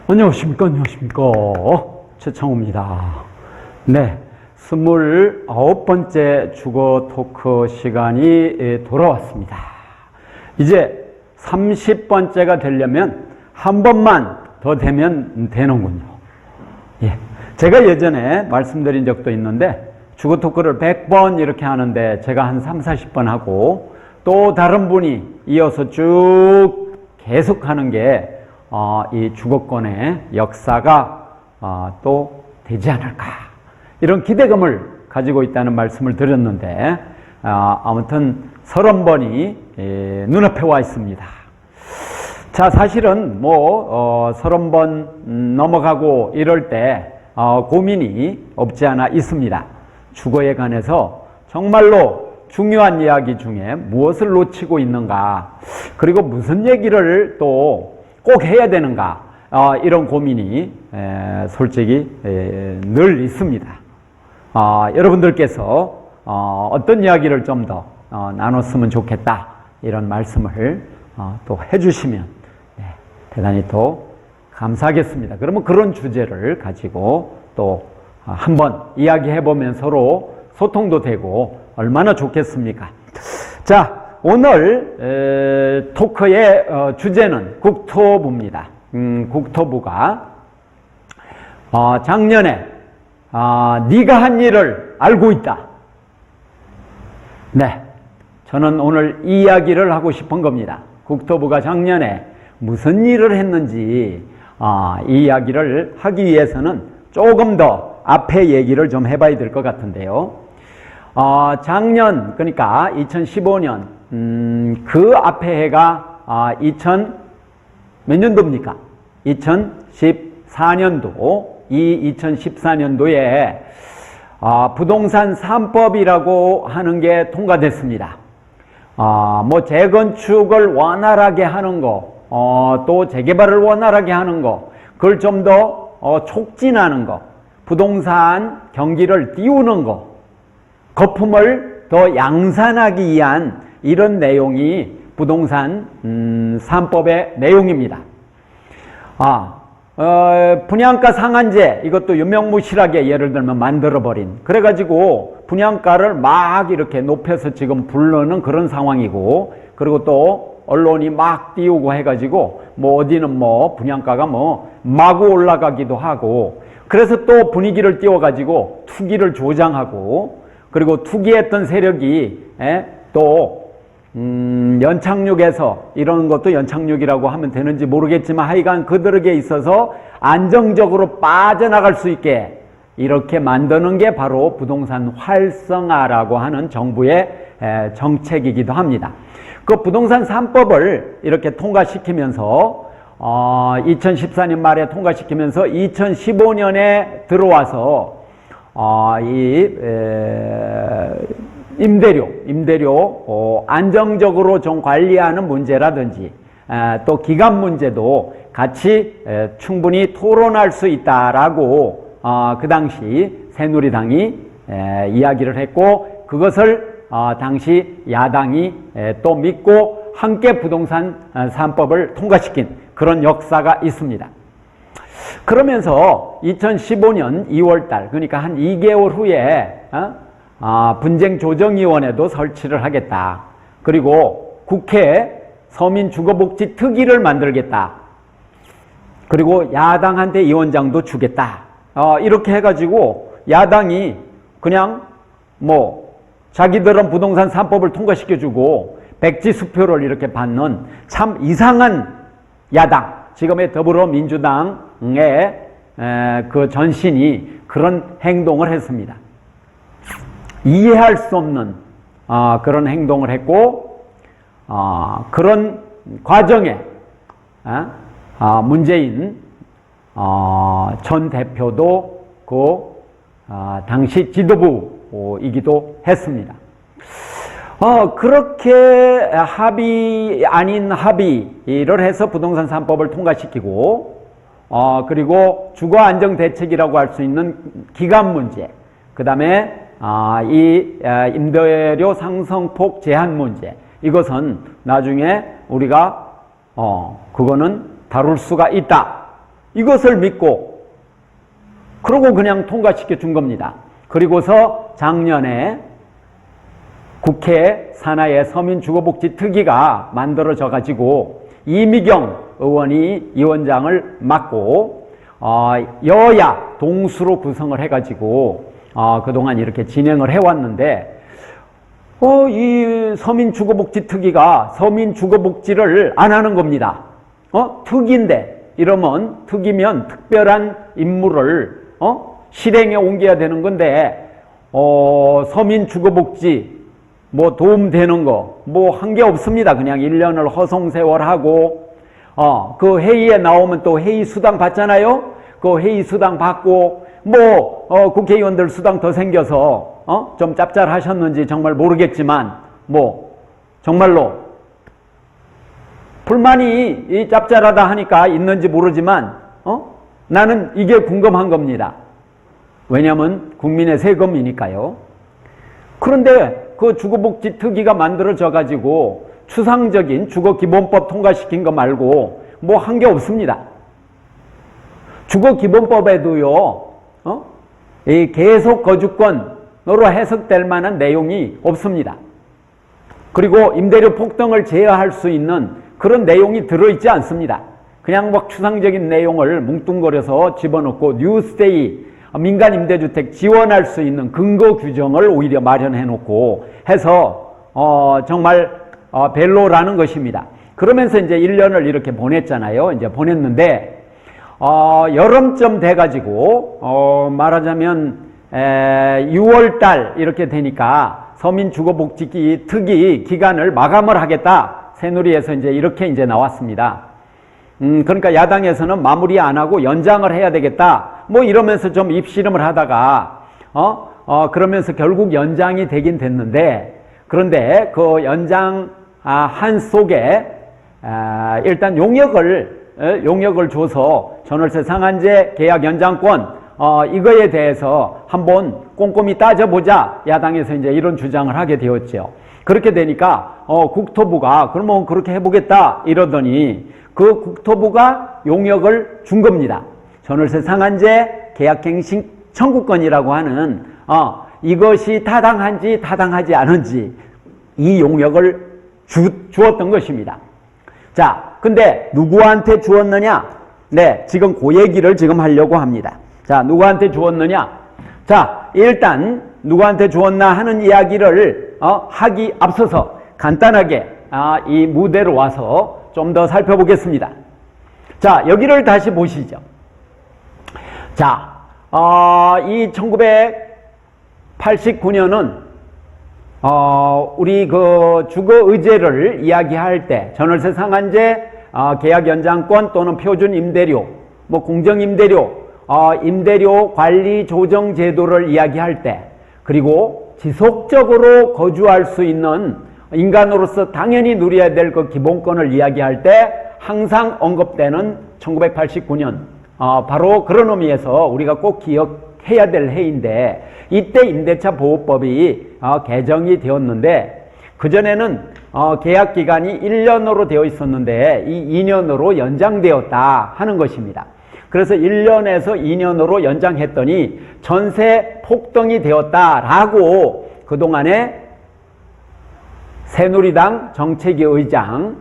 안녕하십니까, 최창호입니다. 네, 29번째 주거 토크 시간이 돌아왔습니다. 이제 30번째가 되려면 한 번만 더 되면 되는군요. 예, 제가 예전에 말씀드린 적도 있는데 주거 토크를 100번 이렇게 하는데 제가 한 30, 40번 하고 또 다른 분이 이어서 쭉 계속 하는 게 이 주거권의 역사가 또 되지 않을까, 이런 기대감을 가지고 있다는 말씀을 드렸는데 아무튼 30번이 눈앞에 와 있습니다. 자, 사실은 30번 넘어가고 이럴 때 고민이 없지 않아 있습니다. 주거에 관해서 정말로 중요한 이야기 중에 무엇을 놓치고 있는가, 그리고 무슨 얘기를 또 꼭 해야 되는가, 이런 고민이 솔직히 늘 있습니다. 여러분들께서 어떤 이야기를 좀 더 나눴으면 좋겠다, 이런 말씀을 또 해주시면 대단히 또 감사하겠습니다. 그러면 그런 주제를 가지고 또 한번 이야기해보면 서로 소통도 되고 얼마나 좋겠습니까? 자, 오늘 토크의 주제는 국토부입니다. 국토부가 작년에 네가 한 일을 알고 있다. 네, 저는 오늘 이 이야기를 하고 싶은 겁니다. 국토부가 작년에 무슨 일을 했는지 이 이야기를 하기 위해서는 조금 더 앞에 얘기를 좀 해봐야 될 것 같은데요. 작년, 그러니까 2015년 그 앞에 해가 몇 년도입니까? 2014년도. 이 2014년도에 부동산 3법이라고 하는 게 통과됐습니다. 재건축을 원활하게 하는 거, 또 재개발을 원활하게 하는 거, 그걸 좀 더 촉진하는 거, 부동산 경기를 띄우는 거, 거품을 더 양산하기 위한 이런 내용이 부동산 3법의 내용입니다. 분양가 상한제, 이것도 유명무실하게 예를 들면 만들어버린, 그래가지고 분양가를 막 이렇게 높여서 지금 부르는 그런 상황이고, 그리고 또 언론이 막 띄우고 해가지고 어디는 분양가가 마구 올라가기도 하고, 그래서 또 분위기를 띄워가지고 투기를 조장하고, 그리고 투기했던 세력이 또 연착륙에서, 이런 것도 연착륙이라고 하면 되는지 모르겠지만 하여간 그들에게 있어서 안정적으로 빠져나갈 수 있게 이렇게 만드는 게 바로 부동산 활성화라고 하는 정부의 정책이기도 합니다. 그 부동산 3법을 이렇게 통과시키면서 2014년 말에 통과시키면서 2015년에 들어와서 임대료 안정적으로 좀 관리하는 문제라든지 또 기간 문제도 같이 충분히 토론할 수 있다라고 그 당시 새누리당이 이야기를 했고, 그것을 당시 야당이 또 믿고 함께 부동산 3법을 통과시킨 그런 역사가 있습니다. 그러면서 2015년 2월달, 그러니까 한 2개월 후에 분쟁조정위원회도 설치를 하겠다. 그리고 국회 서민주거복지특위를 만들겠다. 그리고 야당한테 위원장도 주겠다. 이렇게 해가지고 야당이 그냥 자기들은 부동산 3법을 통과시켜주고 백지수표를 이렇게 받는 참 이상한 야당, 지금의 더불어민주당의 그 전신이 그런 행동을 했습니다. 이해할 수 없는 그런 행동을 했고, 그런 과정에 문재인 전 대표도 당시 지도부이기도 했습니다. 그렇게 합의 아닌 합의를 해서 부동산 3법을 통과시키고, 그리고 주거안정대책이라고 할 수 있는 기간 문제, 그 다음에 임대료 상승폭 제한 문제, 이것은 나중에 우리가 그거는 다룰 수가 있다. 이것을 믿고 그러고 그냥 통과시켜 준 겁니다. 그리고서 작년에 국회 산하의 서민주거복지특위가 만들어져 가지고 이미경 의원이 위원장을 맡고 여야 동수로 구성을 해가지고 그동안 이렇게 진행을 해왔는데 이 서민주거복지특위가 서민주거복지를 안 하는 겁니다. 특위인데 이러면 특위면 특별한 임무를 실행에 옮겨야 되는 건데 서민주거복지 뭐 도움되는 거 뭐 한 게 없습니다. 그냥 1년을 허송세월하고 그 회의에 나오면 또 회의 수당 받잖아요. 그 회의 수당 받고 뭐 국회의원들 수당 더 생겨서 좀 짭짤하셨는지 정말 모르겠지만 뭐 정말로 불만이 이 짭짤하다 하니까 있는지 모르지만 나는 이게 궁금한 겁니다. 왜냐하면 국민의 세금이니까요. 그런데 그 주거복지특위가 만들어져 가지고 추상적인 주거기본법 통과시킨 거 말고 뭐 한 게 없습니다. 주거기본법에도요, 이 계속거주권으로 해석될 만한 내용이 없습니다. 그리고 임대료 폭등을 제어할 수 있는 그런 내용이 들어있지 않습니다. 그냥 막 추상적인 내용을 뭉뚱거려서 집어넣고 뉴스테이 민간 임대주택 지원할 수 있는 근거 규정을 오히려 마련해 놓고 해서 정말 별로라는 것입니다. 그러면서 이제 1년을 이렇게 보냈잖아요. 이제 보냈는데 여름쯤 돼가지고 말하자면 6월달 이렇게 되니까 서민주거복지 특위 기간을 마감을 하겠다. 새누리에서 이제 이렇게 이제 나왔습니다. 그러니까 야당에서는 마무리 안 하고 연장을 해야 되겠다. 뭐 이러면서 좀 입씨름을 하다가, 그러면서 결국 연장이 되긴 됐는데, 그런데 그 연장, 한 속에, 일단 용역을 줘서 전월세 상한제 계약 연장권, 이거에 대해서 한번 꼼꼼히 따져보자. 야당에서 이제 이런 주장을 하게 되었죠. 그렇게 되니까, 국토부가 그러면 그렇게 해보겠다. 이러더니, 그 국토부가 용역을 준 겁니다. 전월세 상한제 계약갱신 청구권이라고 하는 이것이 타당한지 타당하지 않은지 이 용역을 주었던 것입니다. 자, 근데 누구한테 주었느냐? 네, 지금 그 얘기를 지금 하려고 합니다. 자, 누구한테 주었느냐? 자, 일단 누구한테 주었나 하는 이야기를 하기 앞서서 간단하게 이 무대로 와서 좀 더 살펴보겠습니다. 자, 여기를 다시 보시죠. 자, 이 1989년은 우리 그 주거의제를 이야기할 때 전월세 상한제, 계약 연장권 또는 표준 임대료, 뭐 공정 임대료, 임대료 관리 조정 제도를 이야기할 때, 그리고 지속적으로 거주할 수 있는 인간으로서 당연히 누려야 될 그 기본권을 이야기할 때 항상 언급되는 1989년 바로 그런 의미에서 우리가 꼭 기억해야 될 해인데 이때 임대차 보호법이 개정이 되었는데 그전에는 계약 기간이 1년으로 되어 있었는데 이 2년으로 연장되었다 하는 것입니다. 그래서 1년에서 2년으로 연장했더니 전세 폭등이 되었다라고 그동안에 새누리당 정책위 의장,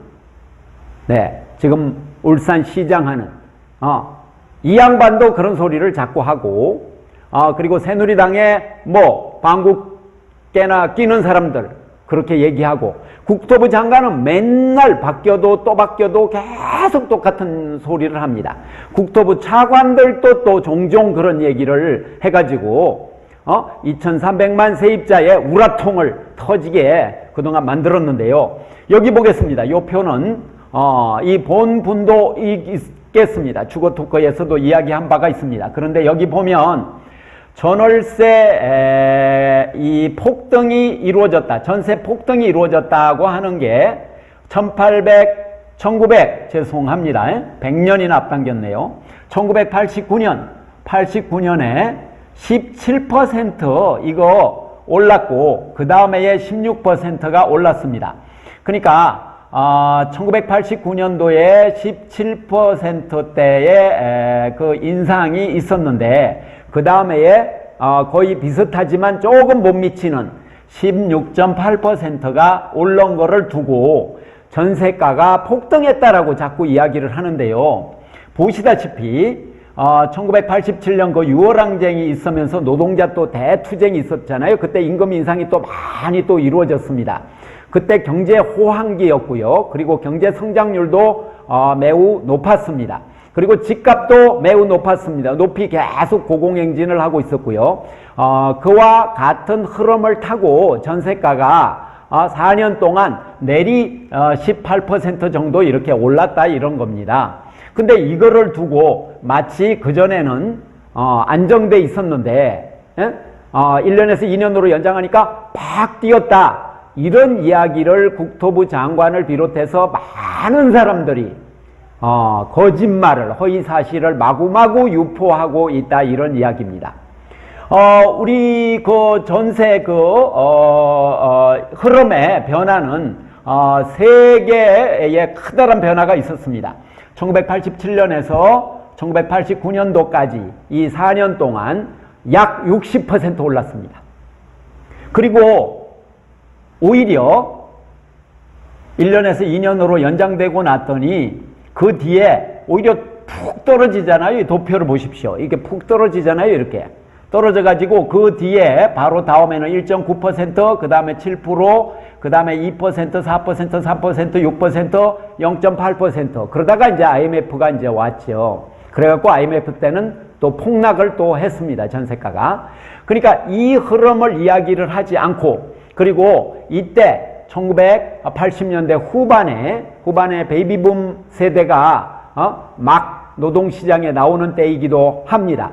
네, 지금 울산시장 하는, 이 양반도 그런 소리를 자꾸 하고, 그리고 새누리당에 뭐, 방귀깨나 끼는 사람들, 그렇게 얘기하고, 국토부 장관은 맨날 바뀌어도 또 바뀌어도 계속 똑같은 소리를 합니다. 국토부 차관들도 또 종종 그런 얘기를 해가지고, 2300만 세입자의 우라통을 터지게 그동안 만들었는데요. 여기 보겠습니다. 이 표는 이 본분도 있겠습니다. 주거토크에서도 이야기한 바가 있습니다. 그런데 여기 보면 전월세 이 폭등이 이루어졌다. 전세 폭등이 이루어졌다고 하는 게 1900 죄송합니다. 100년이나 앞당겼네요. 1989년에 17% 이거 올랐고 그 다음에 16%가 올랐습니다. 그러니까 1989년도에 17%대의 그 인상이 있었는데 그 다음에 거의 비슷하지만 조금 못 미치는 16.8%가 올라온 거를 두고 전세가가 폭등했다라고 자꾸 이야기를 하는데요. 보시다시피 1987년 그 6월항쟁이 있으면서 노동자 또 대투쟁이 있었잖아요. 그때 임금 인상이 또 많이 또 이루어졌습니다. 그때 경제 호황기였고요. 그리고 경제 성장률도 매우 높았습니다. 그리고 집값도 매우 높았습니다. 높이 계속 고공행진을 하고 있었고요. 그와 같은 흐름을 타고 전세가가 4년 동안 내리 18% 정도 이렇게 올랐다 이런 겁니다. 근데 이거를 두고 마치 그전에는 안정돼 있었는데 1년에서 2년으로 연장하니까 팍 뛰었다. 이런 이야기를 국토부 장관을 비롯해서 많은 사람들이 거짓말을, 허위사실을 마구마구 유포하고 있다 이런 이야기입니다. 우리 그 전세 흐름의 변화는 세 개의 커다란 변화가 있었습니다. 1987년에서 1989년도까지 이 4년 동안 약 60% 올랐습니다. 그리고 오히려 1년에서 2년으로 연장되고 났더니 그 뒤에 오히려 푹 떨어지잖아요. 도표를 보십시오. 이게 푹 떨어지잖아요. 이렇게 떨어져 가지고 그 뒤에 바로 다음에는 1.9%, 그 다음에 7%, 그 다음에 2%, 4%, 3%, 6%, 0.8%. 그러다가 이제 IMF가 이제 왔죠. 그래갖고 IMF 때는 또 폭락을 또 했습니다. 전세가가. 그러니까 이 흐름을 이야기를 하지 않고, 그리고 이때 1980년대 후반에 베이비붐 세대가 막 노동시장에 나오는 때이기도 합니다.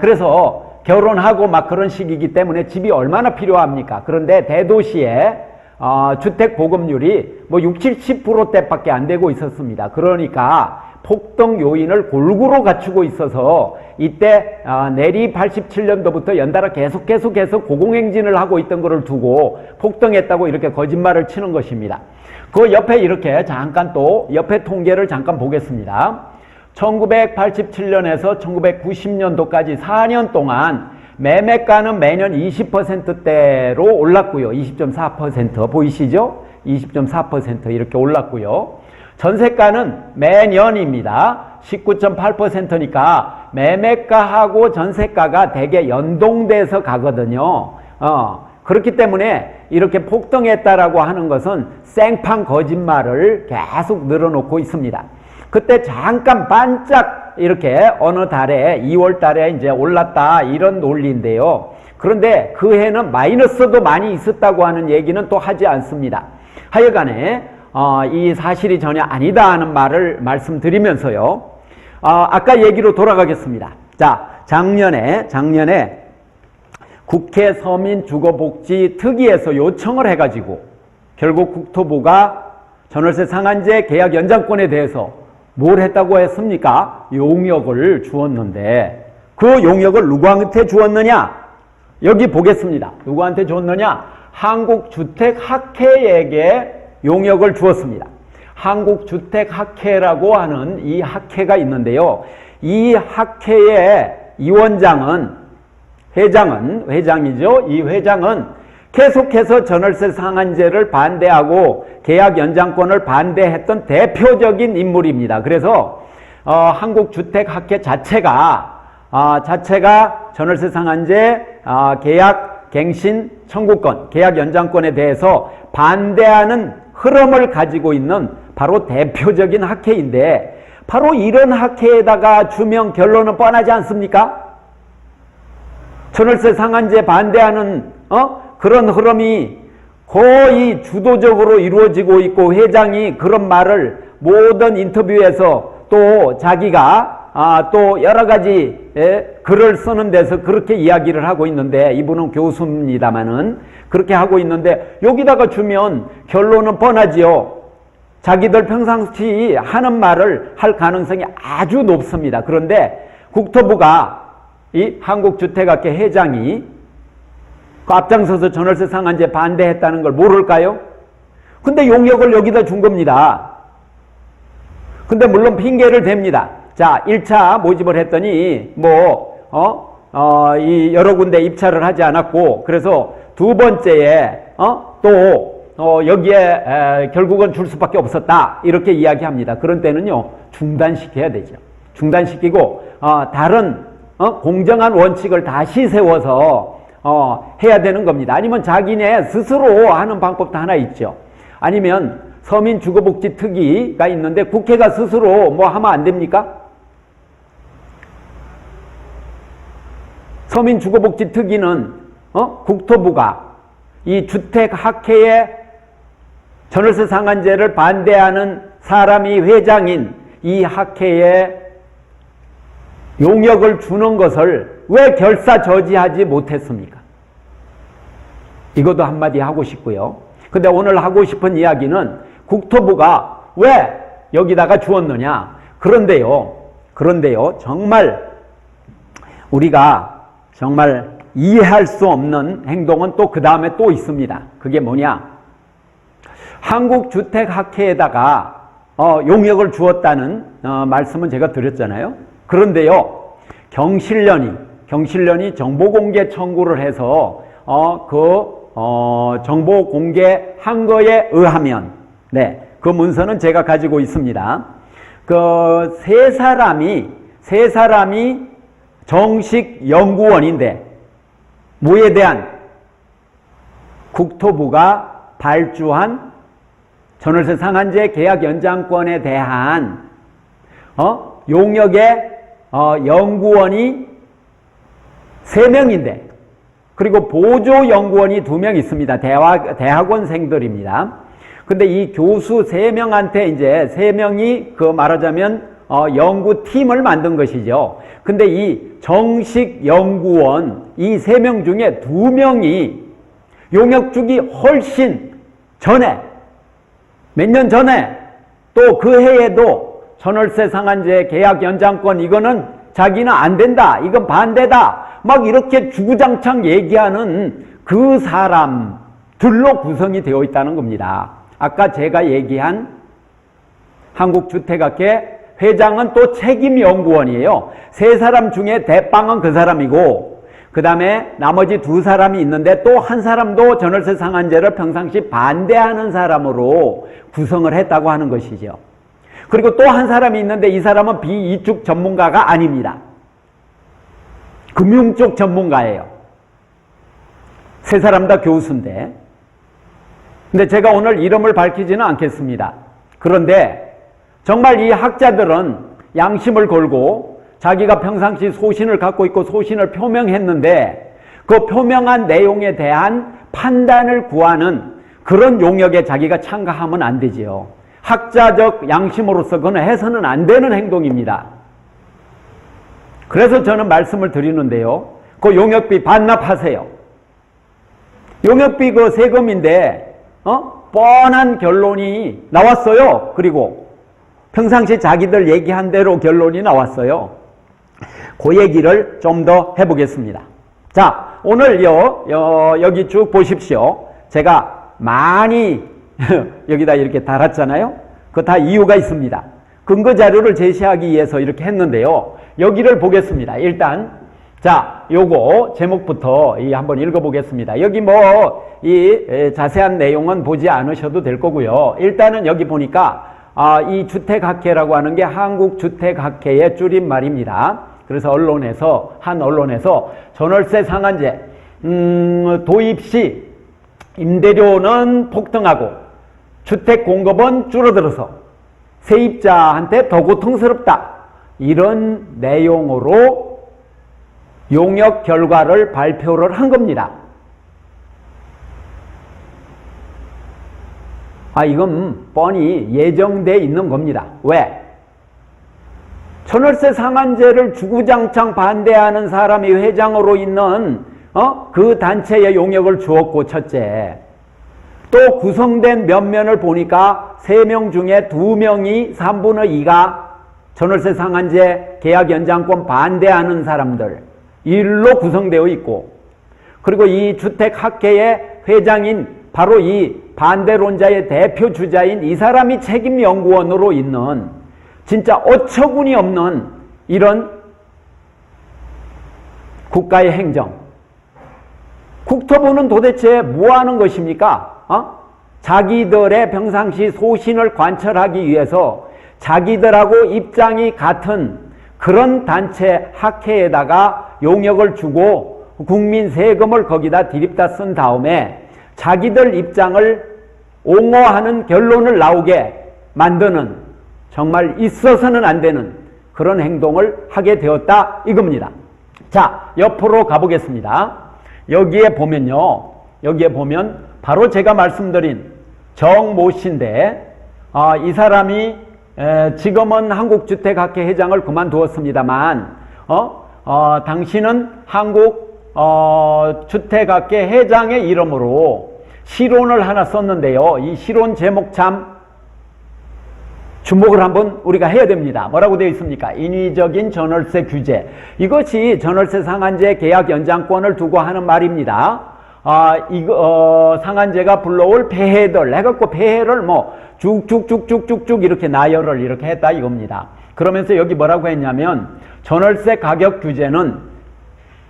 그래서 결혼하고 막 그런 시기이기 때문에 집이 얼마나 필요합니까? 그런데 대도시에 주택 보급률이 뭐 60, 70%대밖에 안 되고 있었습니다. 그러니까 폭등 요인을 골고루 갖추고 있어서 이때 내리 87년도부터 연달아 계속해서 고공행진을 하고 있던 것을 두고 폭등했다고 이렇게 거짓말을 치는 것입니다. 그 옆에 이렇게 잠깐 또 옆에 통계를 잠깐 보겠습니다. 1987년에서 1990년도까지 4년 동안 매매가는 매년 20%대로 올랐고요. 20.4% 보이시죠? 20.4% 이렇게 올랐고요. 전세가는 매년입니다. 19.8%니까 매매가하고 전세가가 되게 연동돼서 가거든요. 그렇기 때문에 이렇게 폭등했다라고 하는 것은 생판 거짓말을 계속 늘어놓고 있습니다. 그때 잠깐 반짝 이렇게 어느 달에 2월 달에 이제 올랐다 이런 논리인데요. 그런데 그 해는 마이너스도 많이 있었다고 하는 얘기는 또 하지 않습니다. 하여간에 이 사실이 전혀 아니다 하는 말을 말씀드리면서요. 아까 얘기로 돌아가겠습니다. 자, 작년에 국회 서민주거복지특위에서 요청을 해가지고 결국 국토부가 전월세 상한제 계약 연장권에 대해서 뭘 했다고 했습니까? 용역을 주었는데 그 용역을 누구한테 주었느냐? 여기 보겠습니다. 누구한테 줬느냐? 한국주택학회에게 용역을 주었습니다. 한국주택학회라고 하는 이 학회가 있는데요. 이 학회의 회장이죠. 이 회장은 계속해서 전월세 상한제를 반대하고 계약 연장권을 반대했던 대표적인 인물입니다. 그래서 한국주택학회 자체가 전월세 상한제 계약 갱신 청구권, 계약 연장권에 대해서 반대하는 흐름을 가지고 있는 바로 대표적인 학회인데 바로 이런 학회에다가 주면 결론은 뻔하지 않습니까? 전월세 상한제 반대하는 그런 흐름이 거의 주도적으로 이루어지고 있고 회장이 그런 말을 모든 인터뷰에서 또 자기가 또 여러 가지 글을 쓰는 데서 그렇게 이야기를 하고 있는데 이분은 교수입니다마는 그렇게 하고 있는데 여기다가 주면 결론은 뻔하지요. 자기들 평상시 하는 말을 할 가능성이 아주 높습니다. 그런데 국토부가 이 한국주택학회 회장이 앞장서서 전월세 상한제 반대했다는 걸 모를까요? 근데 용역을 여기다 준 겁니다. 근데 물론 핑계를 댑니다. 자, 1차 모집을 했더니 이 여러 군데 입찰을 하지 않았고, 그래서 두 번째에 여기에 결국은 줄 수밖에 없었다, 이렇게 이야기합니다. 그런 때는요 중단시켜야 되죠. 중단시키고 다른 공정한 원칙을 다시 세워서 해야 되는 겁니다. 아니면 자기네 스스로 하는 방법도 하나 있죠. 아니면 서민주거복지특위가 있는데 국회가 스스로 뭐 하면 안 됩니까? 서민주거복지특위는 국토부가 이 주택학회의 전월세 상한제를 반대하는 사람이 회장인 이 학회에 용역을 주는 것을 왜 결사저지하지 못했습니까? 이것도 한마디 하고 싶고요. 근데 오늘 하고 싶은 이야기는 국토부가 왜 여기다가 주었느냐. 그런데요, 정말 우리가 정말 이해할 수 없는 행동은 또 그 다음에 또 있습니다. 그게 뭐냐? 한국주택학회에다가 용역을 주었다는 말씀은 제가 드렸잖아요. 그런데요, 경실련이 정보공개 청구를 해서 정보 공개한 거에 의하면, 그 문서는 제가 가지고 있습니다. 그 세 사람이 정식 연구원인데, 뭐에 대한? 국토부가 발주한 전월세 상한제 계약 연장권에 대한 용역의 연구원이 3명인데, 그리고 보조 연구원이 2명 있습니다. 대학원생들입니다. 근데 이 교수 3명한테 이제 3명이 말하자면 연구팀을 만든 것이죠. 근데 이 정식 연구원 이 3명 중에 2명이 용역 주기 훨씬 전에, 몇 년 전에, 또 그 해에도 전월세 상한제 계약 연장권 이거는 자기는 안 된다, 이건 반대다, 막 이렇게 주구장창 얘기하는 그 사람들로 구성이 되어 있다는 겁니다. 아까 제가 얘기한 한국주택학회 회장은 또 책임연구원이에요. 3사람 중에 대빵은 그 사람이고, 그 다음에 나머지 2사람이 있는데 또 한 사람도 전월세 상한제를 평상시 반대하는 사람으로 구성을 했다고 하는 것이죠. 그리고 또 한 사람이 있는데 이 사람은 비이축 전문가가 아닙니다. 금융 쪽 전문가예요. 3사람 다 교수인데. 근데 제가 오늘 이름을 밝히지는 않겠습니다. 그런데 정말 이 학자들은 양심을 걸고 자기가 평상시 소신을 갖고 있고 소신을 표명했는데, 그 표명한 내용에 대한 판단을 구하는 그런 용역에 자기가 참가하면 안 되지요. 학자적 양심으로서 그건 해서는 안 되는 행동입니다. 그래서 저는 말씀을 드리는데요, 그 용역비 반납하세요. 용역비 그 세금인데 뻔한 결론이 나왔어요. 그리고 평상시 자기들 얘기한 대로 결론이 나왔어요. 그 얘기를 좀 더 해보겠습니다. 자, 오늘요, 여기 쭉 보십시오. 제가 많이 여기다 이렇게 달았잖아요. 그거 다 이유가 있습니다. 근거 자료를 제시하기 위해서 이렇게 했는데요. 여기를 보겠습니다. 일단, 자, 요거 제목부터 한번 읽어보겠습니다. 여기 이 자세한 내용은 보지 않으셔도 될 거고요. 일단은 여기 보니까 이 주택학회라고 하는 게 한국주택학회의 줄임말입니다. 그래서 한 언론에서 전월세 상한제 도입 시 임대료는 폭등하고 주택 공급은 줄어들어서 세입자한테 더 고통스럽다, 이런 내용으로 용역 결과를 발표를 한 겁니다. 이건 뻔히 예정돼 있는 겁니다. 왜? 전월세 상한제를 주구장창 반대하는 사람이 회장으로 있는 그 단체에 용역을 주었고, 첫째. 또 구성된 면면을 보니까 3명 중에 2명이 3분의 2가 전월세 상한제 계약 연장권 반대하는 사람들, 일로 구성되어 있고, 그리고 이 주택학회의 회장인 바로 이 반대론자의 대표 주자인 이 사람이 책임연구원으로 있는 진짜 어처구니 없는 이런 국가의 행정. 국토부는 도대체 뭐 하는 것입니까? 자기들의 평상시 소신을 관철하기 위해서 자기들하고 입장이 같은 그런 단체 학회에다가 용역을 주고 국민 세금을 거기다 디립다 쓴 다음에 자기들 입장을 옹호하는 결론을 나오게 만드는 정말 있어서는 안 되는 그런 행동을 하게 되었다 이겁니다. 자, 옆으로 가보겠습니다. 여기에 보면 바로 제가 말씀드린 정모 씨인데 이 사람이 지금은 한국주택학회 회장을 그만두었습니다만 당신은 한국주택학회 회장의 이름으로 시론을 하나 썼는데요. 이 시론 제목 참 주목을 한번 우리가 해야 됩니다. 뭐라고 되어 있습니까? 인위적인 전월세 규제. 이것이 전월세 상한제 계약 연장권을 두고 하는 말입니다. 상한제가 불러올 폐해들 해갖고 폐해를 쭉쭉쭉쭉쭉쭉 이렇게 나열을 이렇게 했다 이겁니다. 그러면서 여기 뭐라고 했냐면 전월세 가격 규제는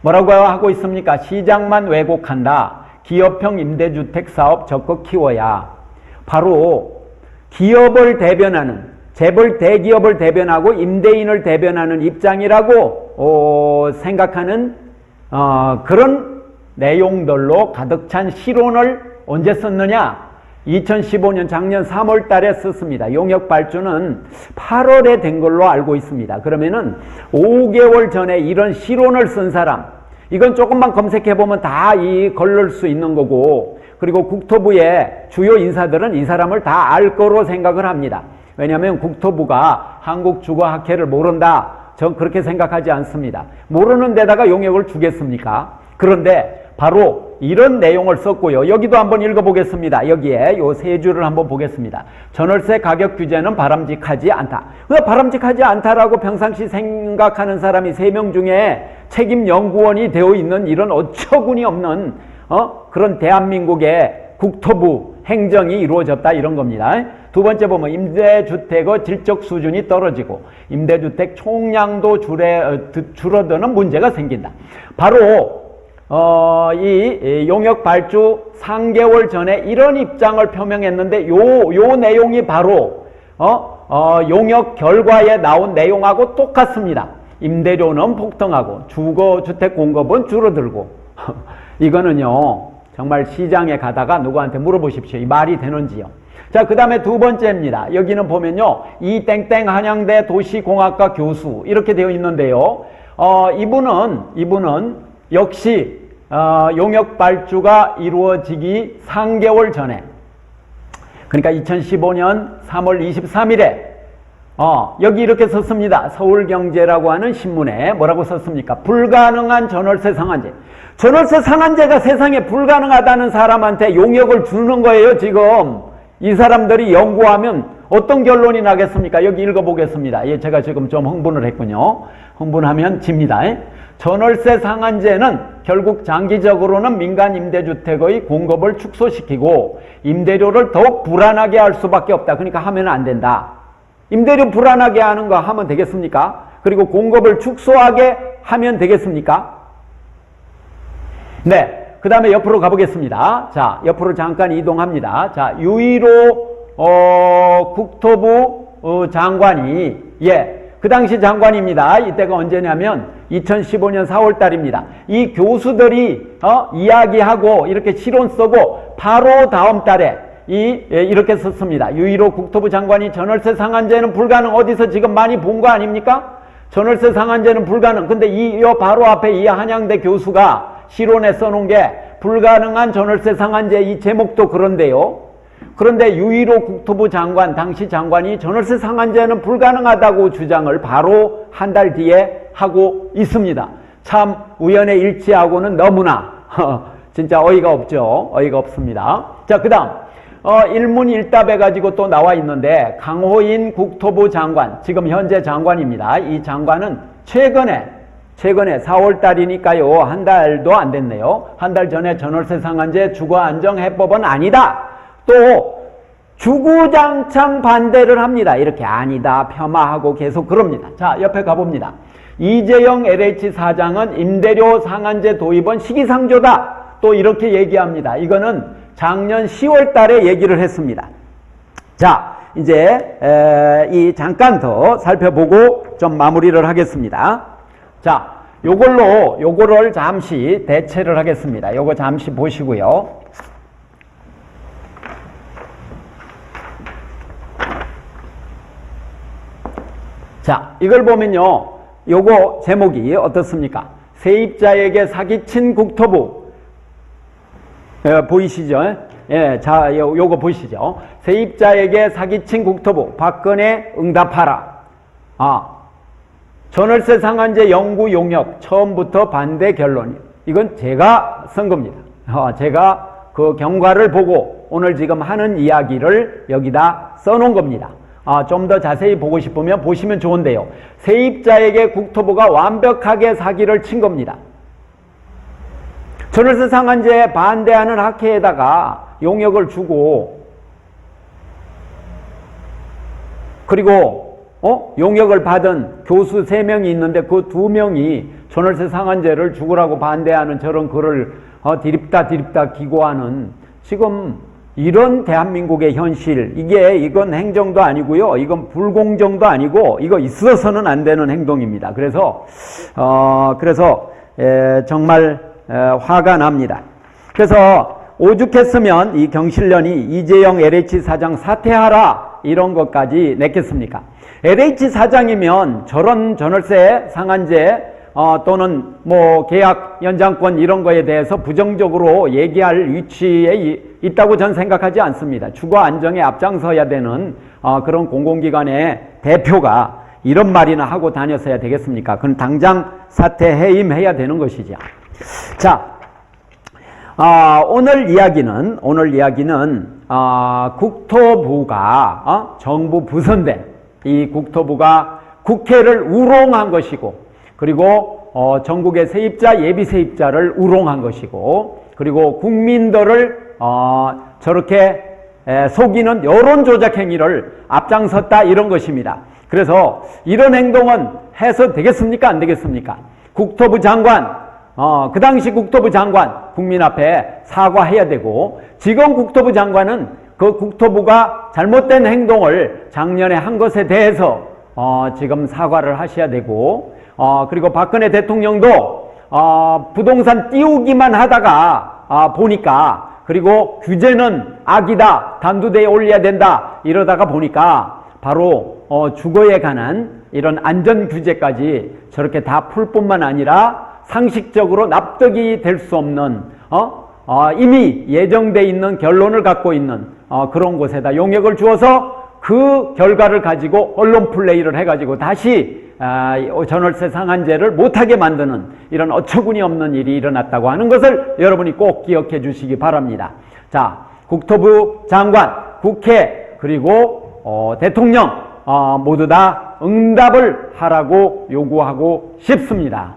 뭐라고 하고 있습니까? 시장만 왜곡한다. 기업형 임대주택 사업 적극 키워야. 바로 기업을 대변하는, 재벌 대기업을 대변하고 임대인을 대변하는 입장이라고 생각하는 그런 내용들로 가득 찬 시론을 언제 썼느냐? 2015년 작년 3월 달에 썼습니다. 용역 발주는 8월에 된 걸로 알고 있습니다. 그러면은 5개월 전에 이런 시론을 쓴 사람, 이건 조금만 검색해보면 다 걸릴 수 있는 거고, 그리고 국토부의 주요 인사들은 이 사람을 다 알 거로 생각을 합니다. 왜냐하면 국토부가 한국주거학회를 모른다. 전 그렇게 생각하지 않습니다. 모르는 데다가 용역을 주겠습니까? 그런데 바로 이런 내용을 썼고요. 여기도 한번 읽어보겠습니다. 여기에 요 세 줄을 한번 보겠습니다. 전월세 가격 규제는 바람직하지 않다. 왜 바람직하지 않다라고 평상시 생각하는 사람이 3명 중에 책임연구원이 되어 있는 이런 어처구니 없는 그런 대한민국의 국토부 행정이 이루어졌다 이런 겁니다. 두 번째 보면 임대주택의 질적 수준이 떨어지고 임대주택 총량도 줄어드는 문제가 생긴다. 바로 이 용역 발주 3개월 전에 이런 입장을 표명했는데 요 내용이 바로 용역 결과에 나온 내용하고 똑같습니다. 임대료는 폭등하고 주거주택 공급은 줄어들고 이거는요 정말 시장에 가다가 누구한테 물어보십시오. 이 말이 되는지요. 자, 그 다음에 두 번째입니다. 여기는 보면요 이땡땡 한양대 도시공학과 교수 이렇게 되어 있는데요. 이분은 역시 용역 발주가 이루어지기 3개월 전에, 그러니까 2015년 3월 23일에 여기 이렇게 썼습니다. 서울경제라고 하는 신문에 뭐라고 썼습니까? 불가능한 전월세 상한제. 전월세 상한제가 세상에 불가능하다는 사람한테 용역을 주는 거예요, 지금. 이 사람들이 연구하면 어떤 결론이 나겠습니까? 여기 읽어보겠습니다. 예, 제가 지금 좀 흥분을 했군요. 흥분하면 집니다. 전월세 상한제는 결국 장기적으로는 민간 임대주택의 공급을 축소시키고 임대료를 더욱 불안하게 할 수밖에 없다. 그러니까 하면 안 된다. 임대료 불안하게 하는 거 하면 되겠습니까? 그리고 공급을 축소하게 하면 되겠습니까? 네. 그 다음에 옆으로 가보겠습니다. 자, 옆으로 잠깐 이동합니다. 자, 유일호 국토부 장관이, 그 당시 장관입니다. 이때가 언제냐면 2015년 4월 달입니다. 이 교수들이 이야기하고 이렇게 실론 쓰고 바로 다음 달에 이렇게 썼습니다. 유일호 국토부 장관이 전월세 상한제는 불가능. 어디서 지금 많이 본 거 아닙니까? 전월세 상한제는 불가능. 근데 이 바로 앞에 이 한양대 교수가 실론에 써놓은 게 불가능한 전월세 상한제 이 제목도 그런데요. 그런데 유일호 국토부 장관, 당시 장관이 전월세 상한제는 불가능하다고 주장을 바로 한 달 뒤에 하고 있습니다. 참 우연의 일치하고는 너무나 진짜 어이가 없죠. 어이가 없습니다. 자, 그 다음 일문일답해가지고 또 나와 있는데 강호인 국토부 장관, 지금 현재 장관입니다. 이 장관은 최근에 4월 달이니까요. 한 달도 안 됐네요. 한 달 전에 전월세 상한제 주거안정해법은 아니다. 또 주구장창 반대를 합니다. 이렇게 아니다 폄하하고 계속 그럽니다. 자, 옆에 가봅니다. 이재영 LH 사장은 임대료 상한제 도입은 시기상조다. 또 이렇게 얘기합니다. 이거는 작년 10월 달에 얘기를 했습니다. 자, 이제 이 잠깐 더 살펴보고 좀 마무리를 하겠습니다. 자, 요거를 잠시 대체를 하겠습니다. 요거 잠시 보시고요. 자, 이걸 보면요. 요거 제목이 어떻습니까? 세입자에게 사기친 국토부. 보이시죠? 예, 자, 요거 보시죠. 세입자에게 사기친 국토부. 박근혜 응답하라. 전월세 상한제 영구 용역 처음부터 반대 결론. 이건 제가 쓴 겁니다. 제가 그 경과를 보고 오늘 지금 하는 이야기를 여기다 써놓은 겁니다. 좀 더 자세히 보고 싶으면 보시면 좋은데요. 세입자에게 국토부가 완벽하게 사기를 친 겁니다. 전월세 상한제에 반대하는 학회에다가 용역을 주고 그리고 용역을 받은 교수 3명이 있는데 그 2명이 전월세 상한제를 죽으라고 반대하는 저런 글을 디립다 기고하는 지금 이런 대한민국의 현실, 이건 행정도 아니고요. 이건 불공정도 아니고 이거 있어서는 안 되는 행동입니다. 그래서 정말 화가 납니다. 그래서 오죽했으면 이 경실련이 이재영 LH 사장 사퇴하라 이런 것까지 냈겠습니까? LH 사장이면 저런 전월세 상한제 또는 뭐 계약 연장권 이런 거에 대해서 부정적으로 얘기할 위치에 있다고 저는 생각하지 않습니다. 주거 안정에 앞장서야 되는 그런 공공기관의 대표가 이런 말이나 하고 다녔어야 되겠습니까? 그건 당장 사퇴 해임해야 되는 것이죠. 자, 오늘 이야기는 국토부가 정부 부서인데 이 국토부가 국회를 우롱한 것이고 그리고 전국의 세입자, 예비세입자를 우롱한 것이고 그리고 국민들을 저렇게 속이는 여론조작 행위를 앞장섰다 이런 것입니다. 그래서 이런 행동은 해서 되겠습니까? 안 되겠습니까? 국토부 장관, 그 당시 국토부 장관 국민 앞에 사과해야 되고 지금 국토부 장관은 그 국토부가 잘못된 행동을 작년에 한 것에 대해서 지금 사과를 하셔야 되고 그리고 박근혜 대통령도 부동산 띄우기만 하다가 보니까 그리고 규제는 악이다 단두대에 올려야 된다 이러다가 보니까 바로 주거에 관한 이런 안전 규제까지 저렇게 다 풀 뿐만 아니라 상식적으로 납득이 될 수 없는 이미 예정돼 있는 결론을 갖고 있는 그런 곳에다 용역을 주어서 그 결과를 가지고 언론 플레이를 해가지고 다시 전월세 상한제를 못하게 만드는 이런 어처구니 없는 일이 일어났다고 하는 것을 여러분이 꼭 기억해 주시기 바랍니다. 자, 국토부 장관, 국회 그리고 대통령 모두 다 응답을 하라고 요구하고 싶습니다.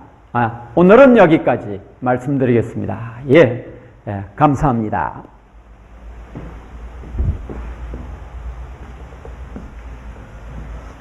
오늘은 여기까지 말씀드리겠습니다. 감사합니다.